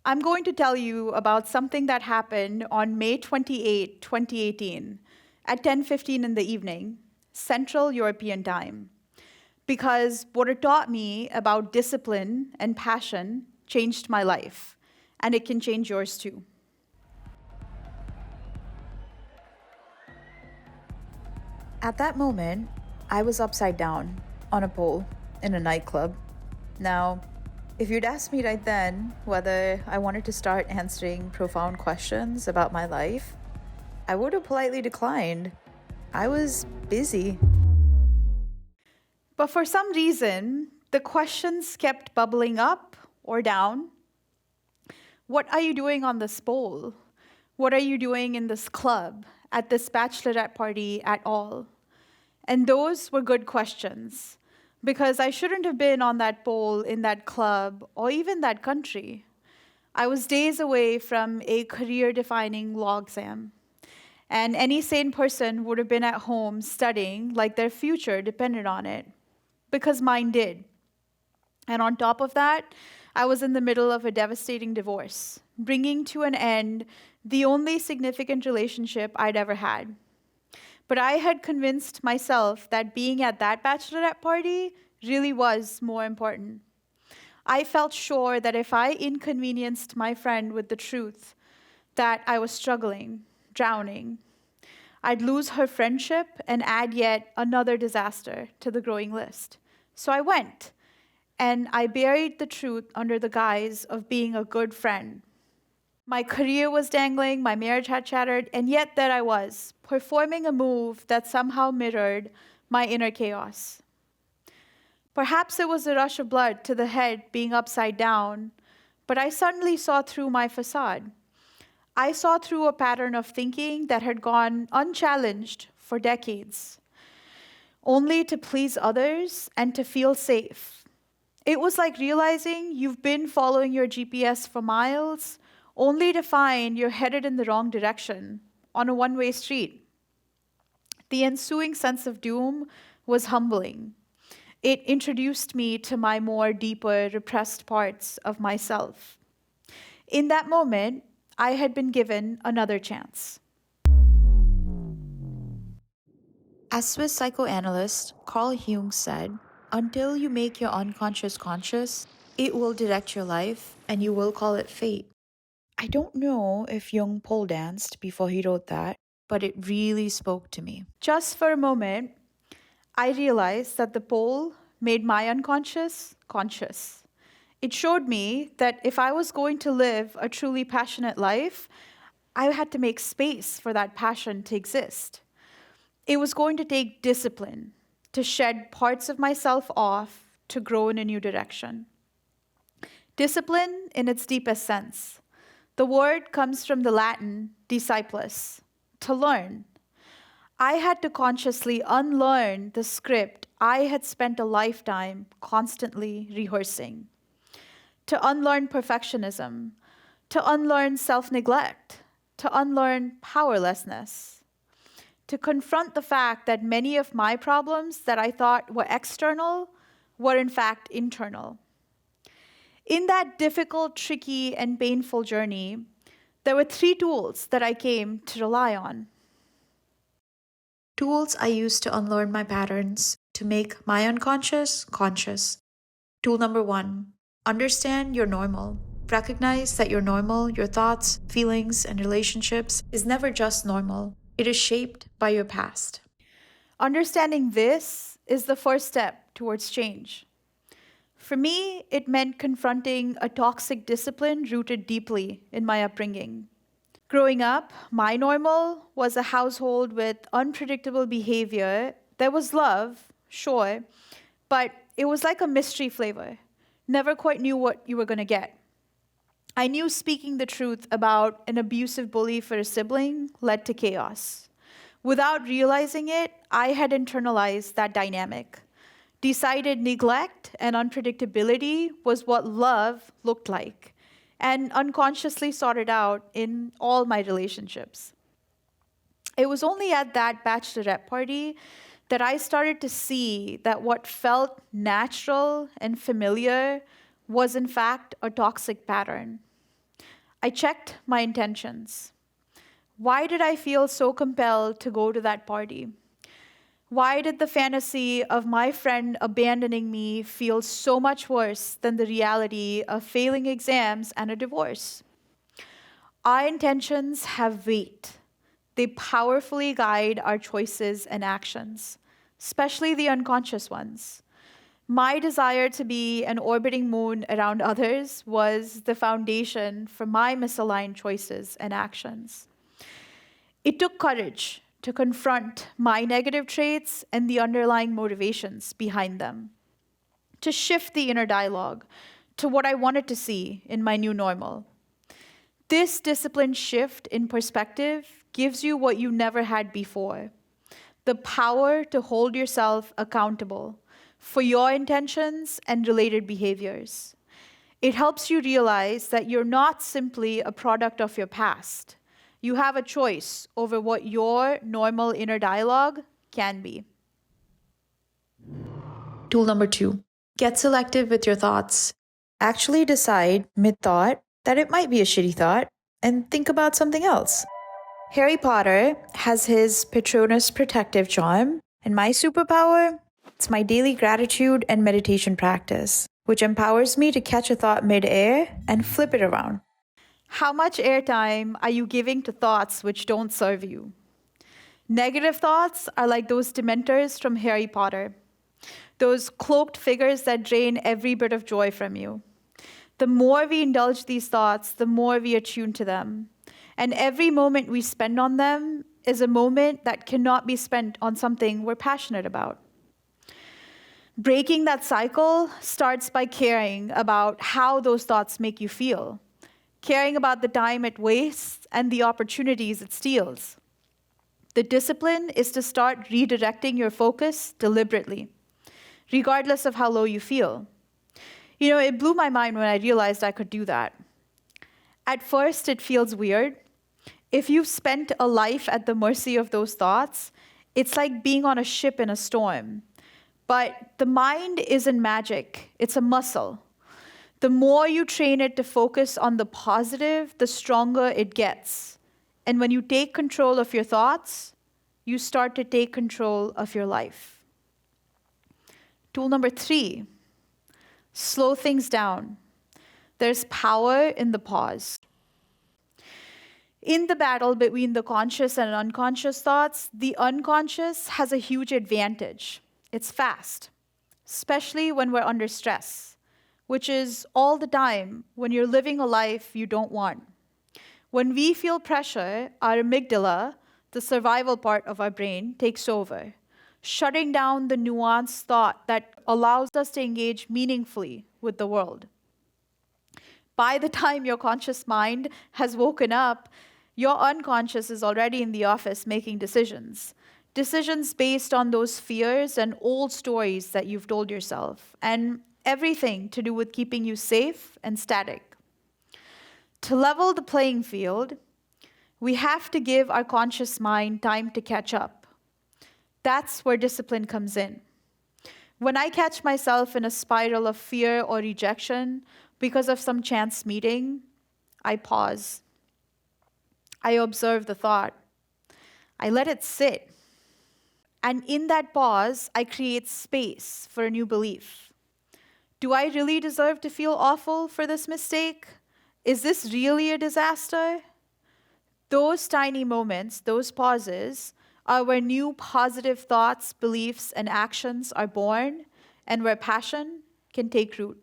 I'm going to tell you about something that happened on May 28, 2018, at 10:15 in the evening, Central European Time, because what it taught me about discipline and passion changed my life, and it can change yours too. At that moment, I was upside down on a pole in a nightclub. Now, if you'd asked me right then whether I wanted to start answering profound questions about my life, I would have politely declined. I was busy. But for some reason, the questions kept bubbling up or down. What are you doing on this pole? What are you doing in this club, at this bachelorette party at all? And those were good questions, because I shouldn't have been on that pole, in that club, or even that country. I was days away from a career-defining law exam, and any sane person would have been at home studying like their future depended on it, because mine did. And on top of that, I was in the middle of a devastating divorce, bringing to an end the only significant relationship I'd ever had. But I had convinced myself that being at that bachelorette party really was more important. I felt sure that if I inconvenienced my friend with the truth that I was struggling, drowning, I'd lose her friendship and add yet another disaster to the growing list. So I went, and I buried the truth under the guise of being a good friend. My career was dangling, my marriage had shattered, and yet there I was, performing a move that somehow mirrored my inner chaos. Perhaps it was a rush of blood to the head being upside down, but I suddenly saw through my facade. I saw through a pattern of thinking that had gone unchallenged for decades, only to please others and to feel safe. It was like realizing you've been following your GPS for miles, only to find you're headed in the wrong direction on a one-way street. The ensuing sense of doom was humbling. It introduced me to my more deeper, repressed parts of myself. In that moment, I had been given another chance. As Swiss psychoanalyst Carl Jung said, until you make your unconscious conscious, it will direct your life and you will call it fate. I don't know if Jung pole danced before he wrote that, but it really spoke to me. Just for a moment, I realized that the pole made my unconscious conscious. It showed me that if I was going to live a truly passionate life, I had to make space for that passion to exist. It was going to take discipline to shed parts of myself off to grow in a new direction. Discipline in its deepest sense. The word comes from the Latin disciplus, to learn. I had to consciously unlearn the script I had spent a lifetime constantly rehearsing. To unlearn perfectionism, to unlearn self-neglect, to unlearn powerlessness. To confront the fact that many of my problems that I thought were external were in fact internal. In that difficult, tricky, and painful journey, there were 3 tools that I came to rely on. Tools I used to unlearn my patterns, to make my unconscious conscious. Tool number 1, understand you're normal. Recognize that you're normal, your thoughts, feelings, and relationships is never just normal. It is shaped by your past. Understanding this is the first step towards change. For me, it meant confronting a toxic discipline rooted deeply in my upbringing. Growing up, my normal was a household with unpredictable behavior. There was love, sure, but it was like a mystery flavor. Never quite knew what you were going to get. I knew speaking the truth about an abusive bully for a sibling led to chaos. Without realizing it, I had internalized that dynamic. Decided neglect and unpredictability was what love looked like, and unconsciously sought it out in all my relationships. It was only at that bachelorette party that I started to see that what felt natural and familiar was in fact a toxic pattern. I checked my intentions. Why did I feel so compelled to go to that party? Why did the fantasy of my friend abandoning me feel so much worse than the reality of failing exams and a divorce? Our intentions have weight. They powerfully guide our choices and actions, especially the unconscious ones. My desire to be an orbiting moon around others was the foundation for my misaligned choices and actions. It took courage to confront my negative traits and the underlying motivations behind them, to shift the inner dialogue to what I wanted to see in my new normal. This disciplined shift in perspective gives you what you never had before: the power to hold yourself accountable for your intentions and related behaviors. It helps you realize that you're not simply a product of your past. You have a choice over what your normal inner dialogue can be. Tool number 2, get selective with your thoughts. Actually decide mid-thought that it might be a shitty thought and think about something else. Harry Potter has his Patronus protective charm, and my superpower, it's my daily gratitude and meditation practice, which empowers me to catch a thought mid-air and flip it around. How much airtime are you giving to thoughts which don't serve you? Negative thoughts are like those dementors from Harry Potter, those cloaked figures that drain every bit of joy from you. The more we indulge these thoughts, the more we attune to them. And every moment we spend on them is a moment that cannot be spent on something we're passionate about. Breaking that cycle starts by caring about how those thoughts make you feel, caring about the time it wastes and the opportunities it steals. The discipline is to start redirecting your focus deliberately, regardless of how low you feel. You know, it blew my mind when I realized I could do that. At first, it feels weird. If you've spent a life at the mercy of those thoughts, it's like being on a ship in a storm. But the mind isn't magic, it's a muscle. The more you train it to focus on the positive, the stronger it gets. And when you take control of your thoughts, you start to take control of your life. Tool number 3, slow things down. There's power in the pause. In the battle between the conscious and unconscious thoughts, the unconscious has a huge advantage. It's fast, especially when we're under stress, which is all the time when you're living a life you don't want. When we feel pressure, our amygdala, the survival part of our brain, takes over, shutting down the nuanced thought that allows us to engage meaningfully with the world. By the time your conscious mind has woken up, your unconscious is already in the office making decisions. Decisions based on those fears and old stories that you've told yourself, and everything to do with keeping you safe and static. To level the playing field, we have to give our conscious mind time to catch up. That's where discipline comes in. When I catch myself in a spiral of fear or rejection because of some chance meeting, I pause. I observe the thought. I let it sit. And in that pause, I create space for a new belief. Do I really deserve to feel awful for this mistake? Is this really a disaster? Those tiny moments, those pauses, are where new positive thoughts, beliefs, and actions are born, and where passion can take root.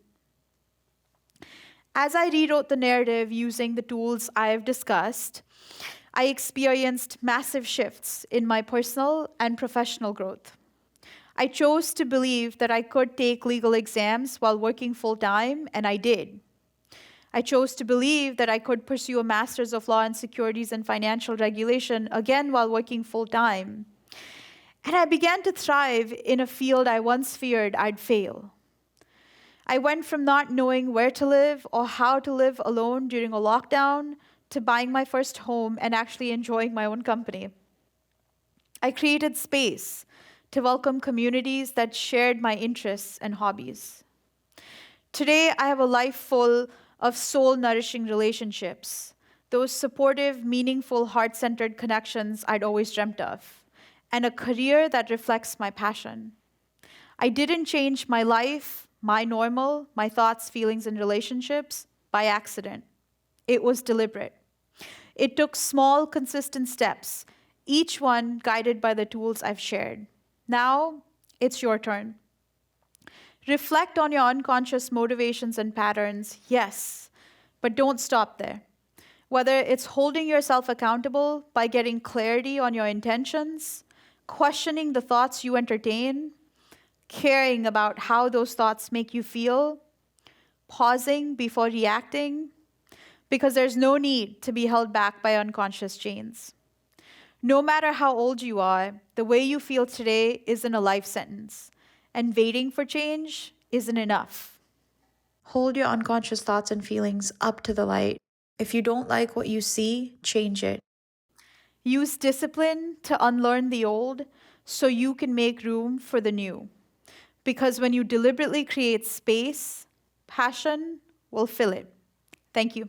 As I rewrote the narrative using the tools I have discussed, I experienced massive shifts in my personal and professional growth. I chose to believe that I could take legal exams while working full-time, and I did. I chose to believe that I could pursue a Master's of Law in Securities and Financial Regulation, again while working full-time. And I began to thrive in a field I once feared I'd fail. I went from not knowing where to live or how to live alone during a lockdown to buying my first home and actually enjoying my own company. I created space to welcome communities that shared my interests and hobbies. Today, I have a life full of soul-nourishing relationships, those supportive, meaningful, heart-centered connections I'd always dreamt of, and a career that reflects my passion. I didn't change my life, my normal, my thoughts, feelings, and relationships by accident. It was deliberate. It took small, consistent steps, each one guided by the tools I've shared. Now, it's your turn. Reflect on your unconscious motivations and patterns, yes, but don't stop there. Whether it's holding yourself accountable by getting clarity on your intentions, questioning the thoughts you entertain, caring about how those thoughts make you feel, pausing before reacting, because there's no need to be held back by unconscious chains. No matter how old you are, the way you feel today isn't a life sentence, and waiting for change isn't enough. Hold your unconscious thoughts and feelings up to the light. If you don't like what you see, change it. Use discipline to unlearn the old so you can make room for the new. Because when you deliberately create space, passion will fill it. Thank you.